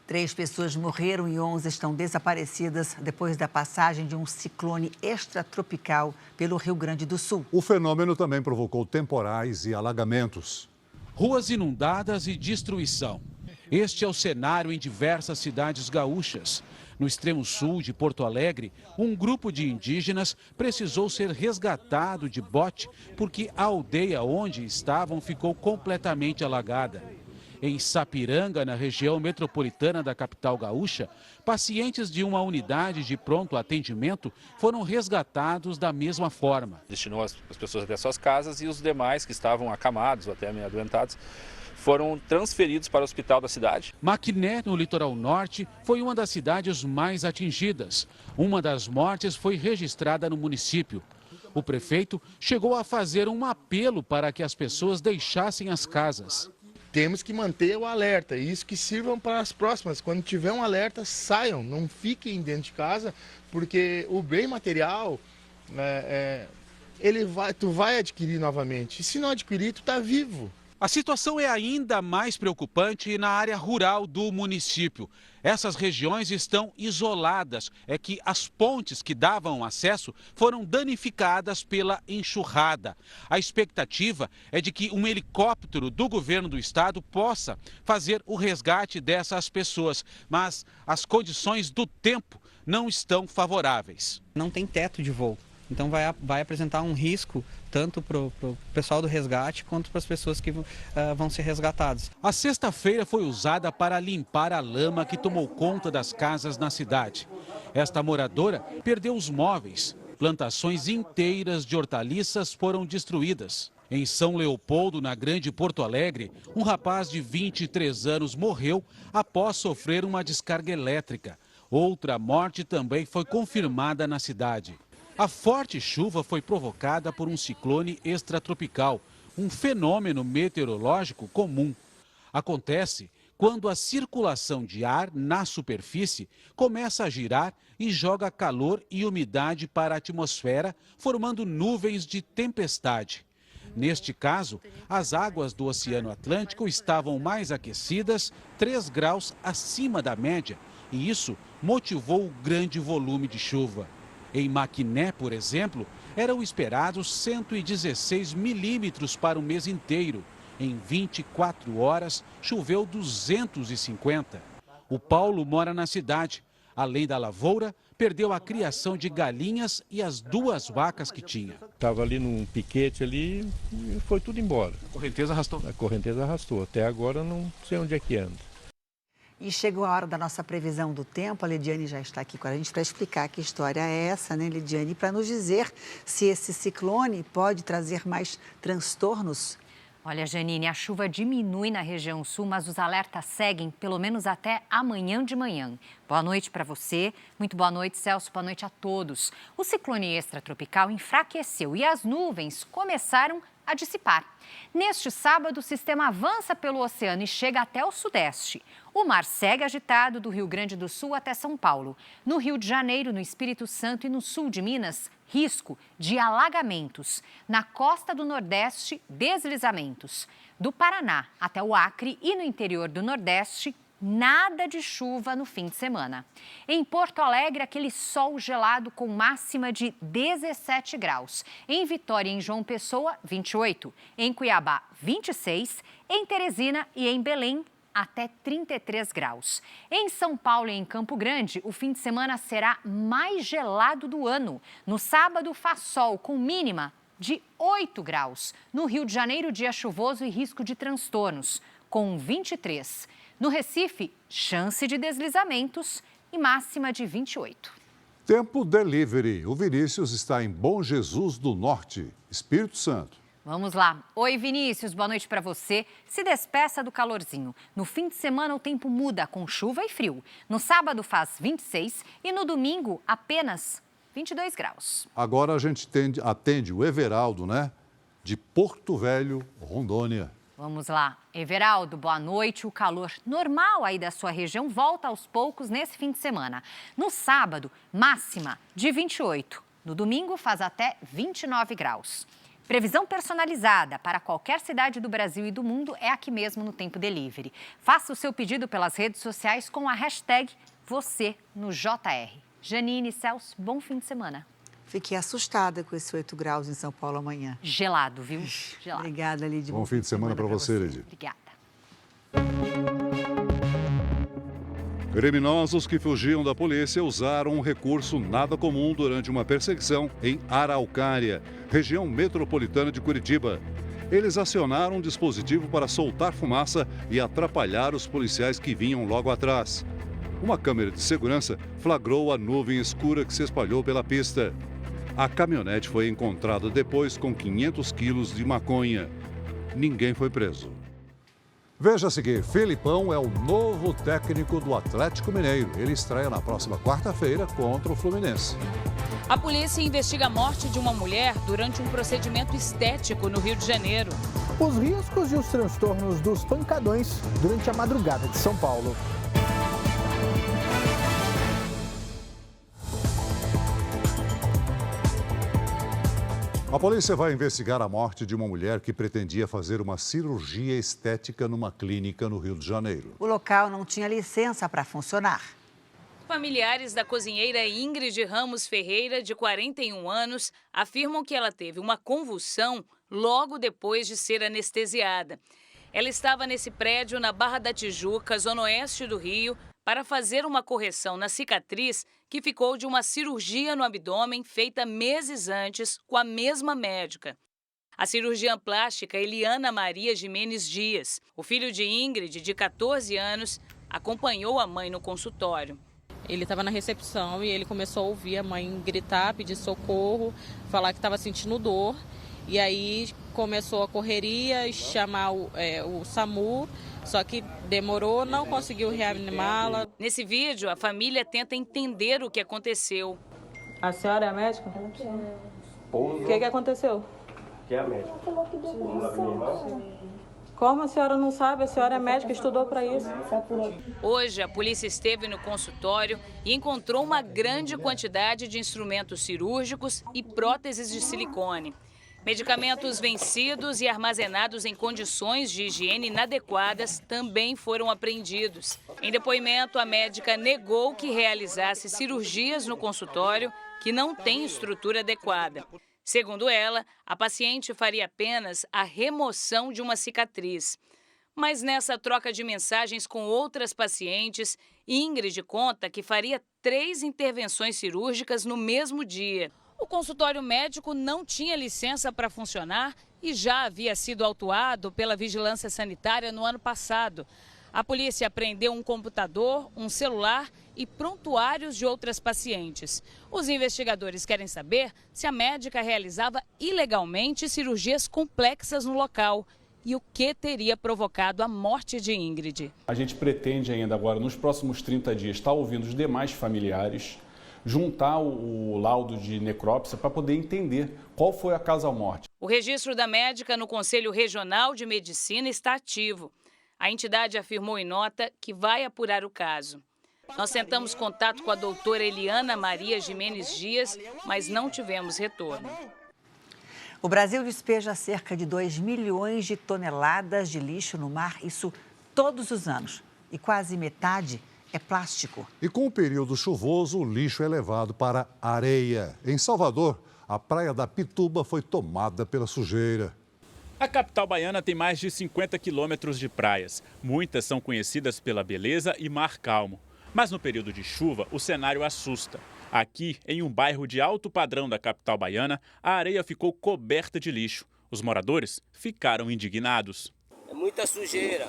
3 pessoas morreram e 11 estão desaparecidas depois da passagem de um ciclone extratropical pelo Rio Grande do Sul. O fenômeno também provocou temporais e alagamentos. Ruas inundadas e destruição. Este é o cenário em diversas cidades gaúchas. No extremo sul de Porto Alegre, um grupo de indígenas precisou ser resgatado de bote porque a aldeia onde estavam ficou completamente alagada. Em Sapiranga, na região metropolitana da capital gaúcha, pacientes de uma unidade de pronto atendimento foram resgatados da mesma forma. Destinou as pessoas até suas casas e os demais que estavam acamados ou até meio adoentados foram transferidos para o hospital da cidade. Maquiné, no litoral norte, foi uma das cidades mais atingidas. Uma das mortes foi registrada no município. O prefeito chegou a fazer um apelo para que as pessoas deixassem as casas. Temos que manter o alerta, isso que sirvam para as próximas. Quando tiver um alerta, saiam, não fiquem dentro de casa, porque o bem material, tu vai adquirir novamente. E se não adquirir, tu está vivo. A situação é ainda mais preocupante na área rural do município. Essas regiões estão isoladas. É que as pontes que davam acesso foram danificadas pela enxurrada. A expectativa é de que um helicóptero do governo do estado possa fazer o resgate dessas pessoas, mas as condições do tempo não estão favoráveis. Não tem teto de voo. Então vai apresentar um risco tanto para o pessoal do resgate quanto para as pessoas que vão ser resgatadas. A sexta-feira foi usada para limpar a lama que tomou conta das casas na cidade. Esta moradora perdeu os móveis. Plantações inteiras de hortaliças foram destruídas. Em São Leopoldo, na Grande Porto Alegre, um rapaz de 23 anos morreu após sofrer uma descarga elétrica. Outra morte também foi confirmada na cidade. A forte chuva foi provocada por um ciclone extratropical, um fenômeno meteorológico comum. Acontece quando a circulação de ar na superfície começa a girar e joga calor e umidade para a atmosfera, formando nuvens de tempestade. Neste caso, as águas do Oceano Atlântico estavam mais aquecidas, 3 graus acima da média, e isso motivou o grande volume de chuva. Em Maquiné, por exemplo, eram esperados 116 milímetros para o mês inteiro. Em 24 horas, choveu 250. O Paulo mora na cidade. Além da lavoura, perdeu a criação de galinhas e as 2 vacas que tinha. Estava ali num piquete ali e foi tudo embora. A correnteza arrastou? A correnteza arrastou. Até agora não sei onde é que anda. E chegou a hora da nossa previsão do tempo. A Lidiane já está aqui com a gente para explicar que história é essa, né, Lidiane? Para nos dizer se esse ciclone pode trazer mais transtornos. Olha, Janine, a chuva diminui na região sul, mas os alertas seguem pelo menos até amanhã de manhã. Boa noite para você. Muito boa noite, Celso. Boa noite a todos. O ciclone extratropical enfraqueceu e as nuvens começaram a dissipar. Neste sábado, o sistema avança pelo oceano e chega até o sudeste. O mar segue agitado do Rio Grande do Sul até São Paulo. No Rio de Janeiro, no Espírito Santo e no sul de Minas, risco de alagamentos. Na costa do Nordeste, deslizamentos. Do Paraná até o Acre e no interior do Nordeste, nada de chuva no fim de semana. Em Porto Alegre, aquele sol gelado com máxima de 17 graus. Em Vitória e em João Pessoa, 28. Em Cuiabá, 26. Em Teresina e em Belém, até 33 graus. Em São Paulo e em Campo Grande, o fim de semana será mais gelado do ano. No sábado, faz sol com mínima de 8 graus. No Rio de Janeiro, dia chuvoso e risco de transtornos, com 23. No Recife, chance de deslizamentos e máxima de 28. Tempo delivery. O Vinícius está em Bom Jesus do Norte, Espírito Santo. Vamos lá. Oi, Vinícius, boa noite para você. Se despeça do calorzinho. No fim de semana o tempo muda com chuva e frio. No sábado faz 26 e no domingo apenas 22 graus. Agora a gente atende o Everaldo, né? De Porto Velho, Rondônia. Vamos lá. Everaldo, boa noite. O calor normal aí da sua região volta aos poucos nesse fim de semana. No sábado, máxima de 28. No domingo faz até 29 graus. Previsão personalizada para qualquer cidade do Brasil e do mundo é aqui mesmo no Tempo Delivery. Faça o seu pedido pelas redes sociais com a hashtag #VocêNoJR. Janine, Celso, bom fim de semana. Fiquei assustada com esses 8 graus em São Paulo amanhã. Gelado, viu? Gelado. Obrigada, Lidy. Bom fim de semana para você, Lidy. Obrigada. Criminosos que fugiam da polícia usaram um recurso nada comum durante uma perseguição em Araucária, região metropolitana de Curitiba. Eles acionaram um dispositivo para soltar fumaça e atrapalhar os policiais que vinham logo atrás. Uma câmera de segurança flagrou a nuvem escura que se espalhou pela pista. A caminhonete foi encontrada depois com 500 quilos de maconha. Ninguém foi preso. Veja a seguir, Felipão é o novo técnico do Atlético Mineiro. Ele estreia na próxima quarta-feira contra o Fluminense. A polícia investiga a morte de uma mulher durante um procedimento estético no Rio de Janeiro. Os riscos e os transtornos dos pancadões durante a madrugada de São Paulo. A polícia vai investigar a morte de uma mulher que pretendia fazer uma cirurgia estética numa clínica no Rio de Janeiro. O local não tinha licença para funcionar. Familiares da cozinheira Ingrid Ramos Ferreira, de 41 anos, afirmam que ela teve uma convulsão logo depois de ser anestesiada. Ela estava nesse prédio na Barra da Tijuca, zona oeste do Rio, para fazer uma correção na cicatriz que ficou de uma cirurgia no abdômen feita meses antes com a mesma médica. A cirurgiã plástica Eliana Maria Jimenez Dias. O filho de Ingrid, de 14 anos, acompanhou a mãe no consultório. Ele estava na recepção e ele começou a ouvir a mãe gritar, pedir socorro, falar que estava sentindo dor. E aí começou a correria e chamar o SAMU, só que demorou, não conseguiu reanimá-la. Nesse vídeo, a família tenta entender o que aconteceu. A senhora é a médica? O que aconteceu? Que é a médica. Como a senhora não sabe? A senhora é médica, estudou para isso. Hoje, a polícia esteve no consultório e encontrou uma grande quantidade de instrumentos cirúrgicos e próteses de silicone. Medicamentos vencidos e armazenados em condições de higiene inadequadas também foram apreendidos. Em depoimento, a médica negou que realizasse cirurgias no consultório que não tem estrutura adequada. Segundo ela, a paciente faria apenas a remoção de uma cicatriz. Mas nessa troca de mensagens com outras pacientes, Ingrid conta que faria 3 intervenções cirúrgicas no mesmo dia. O consultório médico não tinha licença para funcionar e já havia sido autuado pela Vigilância Sanitária no ano passado. A polícia apreendeu um computador, um celular e prontuários de outras pacientes. Os investigadores querem saber se a médica realizava ilegalmente cirurgias complexas no local e o que teria provocado a morte de Ingrid. A gente pretende ainda agora, nos próximos 30 dias, estar ouvindo os demais familiares, juntar o laudo de necrópsia para poder entender qual foi a causa-morte. O registro da médica no Conselho Regional de Medicina está ativo. A entidade afirmou em nota que vai apurar o caso. Nós tentamos contato com a doutora Eliana Maria Jimenez Dias, mas não tivemos retorno. O Brasil despeja cerca de 2 milhões de toneladas de lixo no mar, isso todos os anos. E quase metade é plástico. E com o período chuvoso, o lixo é levado para a areia. Em Salvador, a praia da Pituba foi tomada pela sujeira. A capital baiana tem mais de 50 quilômetros de praias. Muitas são conhecidas pela beleza e mar calmo. Mas no período de chuva, o cenário assusta. Aqui, em um bairro de alto padrão da capital baiana, a areia ficou coberta de lixo. Os moradores ficaram indignados. É muita sujeira.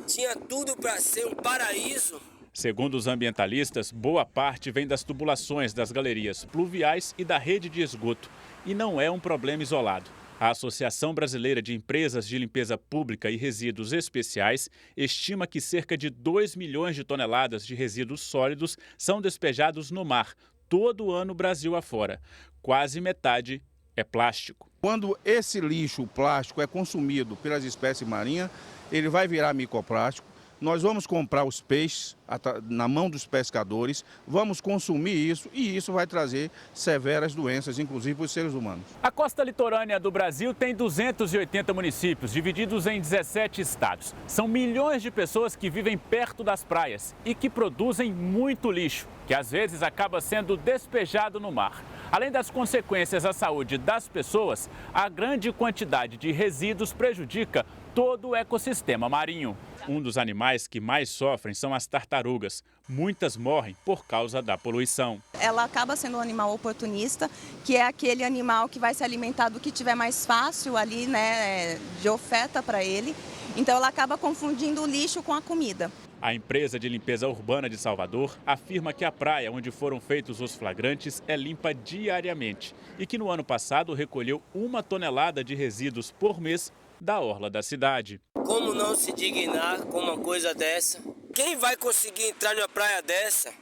Tinha tudo para ser um paraíso. Segundo os ambientalistas, boa parte vem das tubulações das galerias pluviais e da rede de esgoto. E não é um problema isolado. A Associação Brasileira de Empresas de Limpeza Pública e Resíduos Especiais estima que cerca de 2 milhões de toneladas de resíduos sólidos são despejados no mar, todo ano Brasil afora. Quase metade é plástico. Quando esse lixo plástico é consumido pelas espécies marinhas, ele vai virar microplástico. Nós vamos comprar os peixes na mão dos pescadores, vamos consumir isso e isso vai trazer severas doenças, inclusive para os seres humanos. A costa litorânea do Brasil tem 280 municípios, divididos em 17 estados. São milhões de pessoas que vivem perto das praias e que produzem muito lixo, que às vezes acaba sendo despejado no mar. Além das consequências à saúde das pessoas, a grande quantidade de resíduos prejudica todo o ecossistema marinho. Um dos animais que mais sofrem são as tartarugas. Muitas morrem por causa da poluição. Ela acaba sendo um animal oportunista, que é aquele animal que vai se alimentar do que tiver mais fácil ali, né, de oferta para ele. Então ela acaba confundindo o lixo com a comida. A empresa de limpeza urbana de Salvador afirma que a praia onde foram feitos os flagrantes é limpa diariamente e que no ano passado recolheu 1 tonelada de resíduos por mês da orla da cidade. Como não se dignar com uma coisa dessa? Quem vai conseguir entrar numa praia dessa?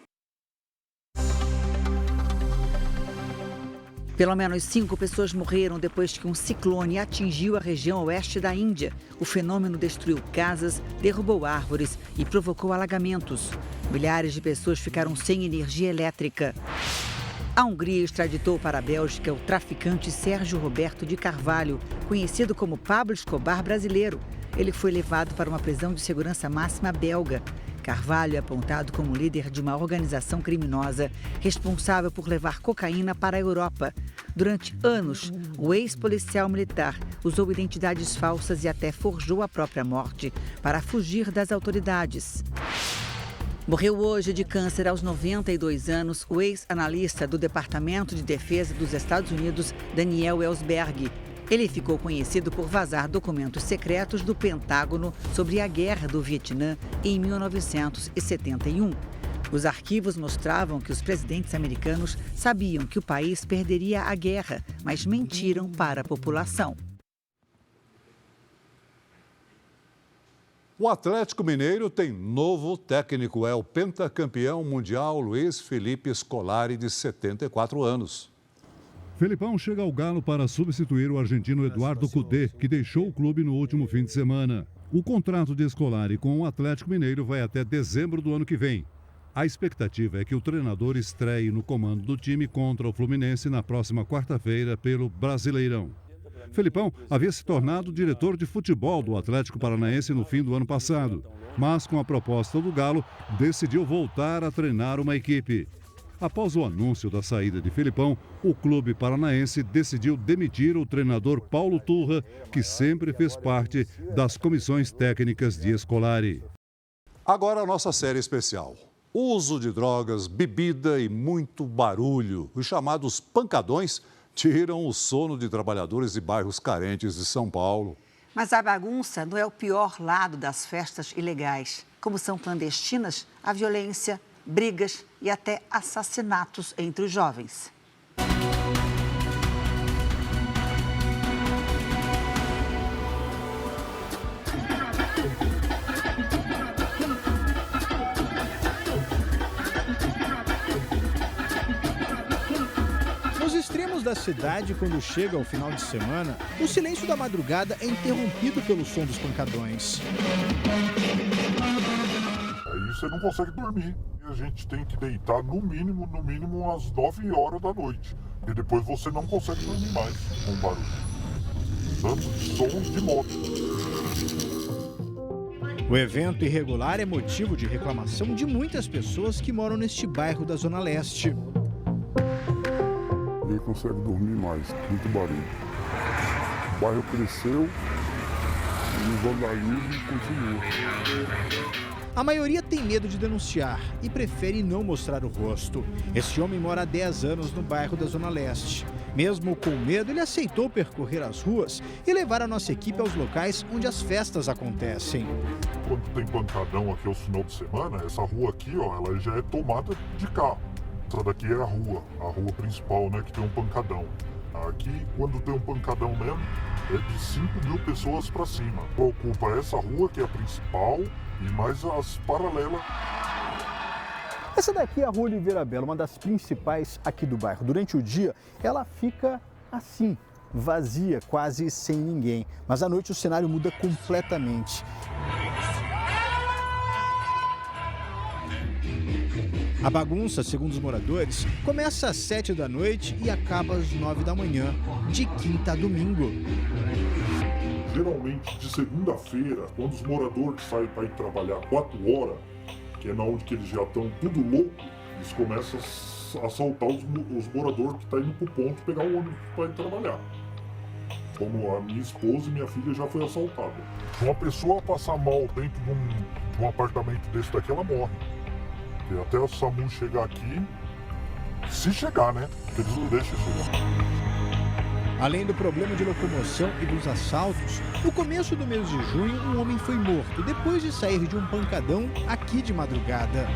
Pelo menos 5 pessoas morreram depois que um ciclone atingiu a região oeste da Índia. O fenômeno destruiu casas, derrubou árvores e provocou alagamentos. Milhares de pessoas ficaram sem energia elétrica. A Hungria extraditou para a Bélgica o traficante Sérgio Roberto de Carvalho, conhecido como Pablo Escobar brasileiro. Ele foi levado para uma prisão de segurança máxima belga. Carvalho é apontado como líder de uma organização criminosa responsável por levar cocaína para a Europa. Durante anos, o ex-policial militar usou identidades falsas e até forjou a própria morte para fugir das autoridades. Morreu hoje de câncer aos 92 anos o ex-analista do Departamento de Defesa dos Estados Unidos, Daniel Ellsberg. Ele ficou conhecido por vazar documentos secretos do Pentágono sobre a Guerra do Vietnã em 1971. Os arquivos mostravam que os presidentes americanos sabiam que o país perderia a guerra, mas mentiram para a população. O Atlético Mineiro tem novo técnico, é o pentacampeão mundial Luiz Felipe Scolari, de 74 anos. Felipão chega ao Galo para substituir o argentino Eduardo Cudê, que deixou o clube no último fim de semana. O contrato de Scolari com o Atlético Mineiro vai até dezembro do ano que vem. A expectativa é que o treinador estreie no comando do time contra o Fluminense na próxima quarta-feira pelo Brasileirão. Felipão havia se tornado diretor de futebol do Atlético Paranaense no fim do ano passado, mas com a proposta do Galo, decidiu voltar a treinar uma equipe. Após o anúncio da saída de Felipão, o clube paranaense decidiu demitir o treinador Paulo Turra, que sempre fez parte das comissões técnicas de Scolari. Agora a nossa série especial. Uso de drogas, bebida e muito barulho. Os chamados pancadões tiram o sono de trabalhadores de bairros carentes de São Paulo. Mas a bagunça não é o pior lado das festas ilegais. Como são clandestinas, a violência, brigas e até assassinatos entre os jovens. Nos extremos da cidade, quando chega o final de semana, o silêncio da madrugada é interrompido pelo som dos pancadões. Aí você não consegue dormir. E a gente tem que deitar no mínimo às 9 horas da noite. E depois você não consegue dormir mais com o barulho. Tanto de som de moto. O evento irregular é motivo de reclamação de muitas pessoas que moram neste bairro da Zona Leste. Ninguém consegue dormir mais, muito barulho. O bairro cresceu e o vandalismo continua. A maioria tem medo de denunciar e prefere não mostrar o rosto. Esse homem mora há 10 anos no bairro da Zona Leste. Mesmo com medo, ele aceitou percorrer as ruas e levar a nossa equipe aos locais onde as festas acontecem. Quando tem pancadão aqui aos final de semana, essa rua aqui, ó, ela já é tomada de carro. Essa daqui é a rua principal, né, que tem um pancadão. Aqui, quando tem um pancadão mesmo, é de 5.000 pessoas para cima. Ocupa essa rua, que é a principal, e mais as paralelas. Essa daqui é a Rua Oliveira Bela, uma das principais aqui do bairro. Durante o dia, ela fica assim, vazia, quase sem ninguém. Mas à noite o cenário muda completamente. A bagunça, segundo os moradores, começa às 7 da noite e acaba às 9 da manhã, de quinta a domingo. Geralmente, de segunda-feira, quando os moradores saem para ir trabalhar 4 horas, que é na onde que eles já estão tudo louco, eles começam a assaltar os moradores que estão indo para o ponto pegar o ônibus para ir trabalhar. Como a minha esposa e minha filha já foi assaltada. Uma pessoa passar mal dentro de um apartamento desse daqui, ela morre. E até o SAMU chegar aqui, se chegar, né? Porque eles não deixam chegar. Além do problema de locomoção e dos assaltos, no começo do mês de junho, um homem foi morto depois de sair de um pancadão aqui de madrugada.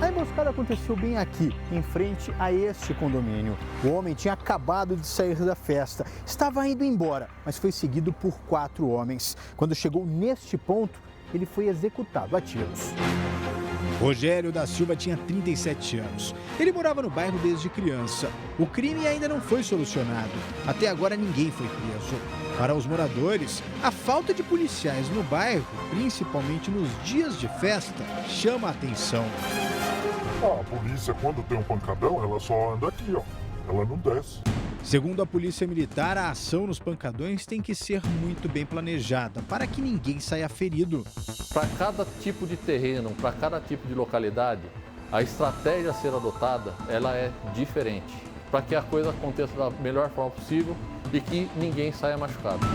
A emboscada aconteceu bem aqui, em frente a este condomínio. O homem tinha acabado de sair da festa, estava indo embora, mas foi seguido por 4 homens. Quando chegou neste ponto, ele foi executado a tiros. Rogério da Silva tinha 37 anos. Ele morava no bairro desde criança. O crime ainda não foi solucionado. Até agora ninguém foi preso. Para os moradores, a falta de policiais no bairro, principalmente nos dias de festa, chama a atenção. A polícia, quando tem um pancadão, ela só anda aqui, ó. Ela não desce. Segundo a Polícia Militar, a ação nos pancadões tem que ser muito bem planejada para que ninguém saia ferido. Para cada tipo de terreno, para cada tipo de localidade, a estratégia a ser adotada, ela é diferente, para que a coisa aconteça da melhor forma possível e que ninguém saia machucado.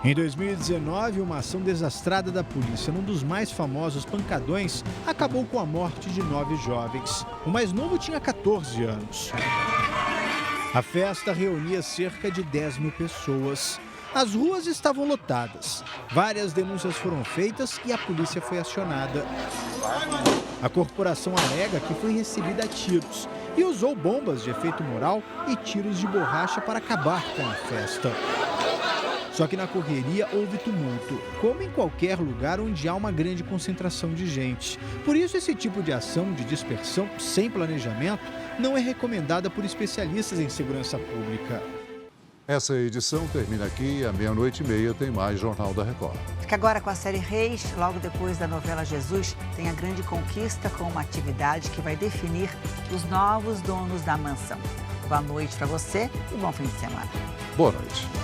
Em 2019, uma ação desastrada da polícia num dos mais famosos pancadões acabou com a morte de 9 jovens. O mais novo tinha 14 anos. A festa reunia cerca de 10 mil pessoas. As ruas estavam lotadas. Várias denúncias foram feitas e a polícia foi acionada. A corporação alega que foi recebida a tiros e usou bombas de efeito moral e tiros de borracha para acabar com a festa. Só que na correria houve tumulto, como em qualquer lugar onde há uma grande concentração de gente. Por isso, esse tipo de ação de dispersão sem planejamento não é recomendada por especialistas em segurança pública. Essa edição termina aqui, à 00:30 tem mais Jornal da Record. Fica agora com a série Reis, logo depois da novela Jesus, tem a grande conquista com uma atividade que vai definir os novos donos da mansão. Boa noite para você e bom fim de semana. Boa noite.